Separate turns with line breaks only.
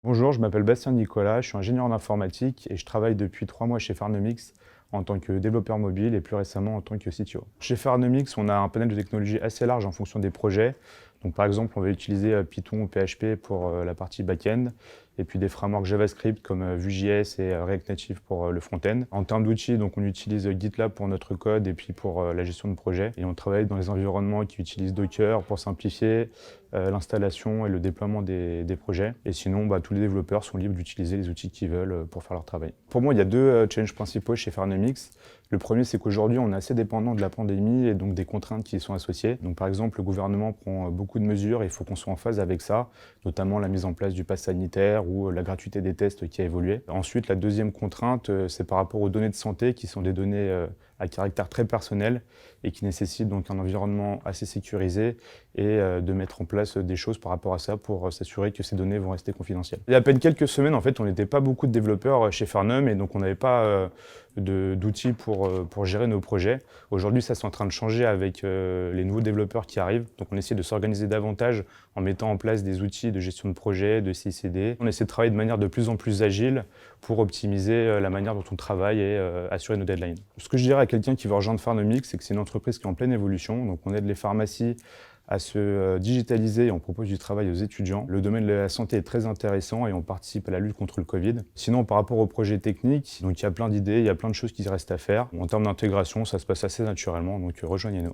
Bonjour, je m'appelle Bastien Nicolas, je suis ingénieur en informatique et je travaille depuis 3 mois chez Farnemix en tant que développeur mobile et plus récemment en tant que CTO. Chez Farnemix, on a un panel de technologies assez large en fonction des projets. Donc par exemple, on va utiliser Python ou PHP pour la partie back-end et puis des frameworks JavaScript comme Vue.js et React Native pour le front-end. En termes d'outils, donc on utilise GitLab pour notre code et puis pour la gestion de projet. Et on travaille dans les environnements qui utilisent Docker pour simplifier l'installation et le déploiement des projets. Et sinon, tous les développeurs sont libres d'utiliser les outils qu'ils veulent pour faire leur travail. Pour moi, il y a deux challenges principaux chez Farnemix. Le premier, c'est qu'aujourd'hui, on est assez dépendant de la pandémie et donc des contraintes qui y sont associées. Donc, par exemple, le gouvernement prend beaucoup de mesures et il faut qu'on soit en phase avec ça, notamment la mise en place du pass sanitaire ou la gratuité des tests qui a évolué. Ensuite, la deuxième contrainte, c'est par rapport aux données de santé qui sont des données à caractère très personnel et qui nécessitent donc un environnement assez sécurisé et de mettre en place des choses par rapport à ça pour s'assurer que ces données vont rester confidentielles. Il y a à peine quelques semaines, en fait, on n'était pas beaucoup de développeurs chez Farnum et donc on n'avait pas d'outils pour gérer nos projets. Aujourd'hui, ça c'est en train de changer avec les nouveaux développeurs qui arrivent. Donc on essaie de s'organiser davantage en mettant en place des outils de gestion de projet, de CI/CD. On essaie de travailler de manière de plus en plus agile pour optimiser la manière dont on travaille et assurer nos deadlines. Ce que je dirais à quelqu'un qui veut rejoindre Farnemix, c'est que c'est une entreprise qui est en pleine évolution. Donc on aide les pharmacies à se digitaliser et on propose du travail aux étudiants. Le domaine de la santé est très intéressant et on participe à la lutte contre le Covid. Sinon, par rapport aux projets techniques, donc il y a plein d'idées, il y a plein de choses qui restent à faire. En termes d'intégration, ça se passe assez naturellement, donc rejoignez-nous.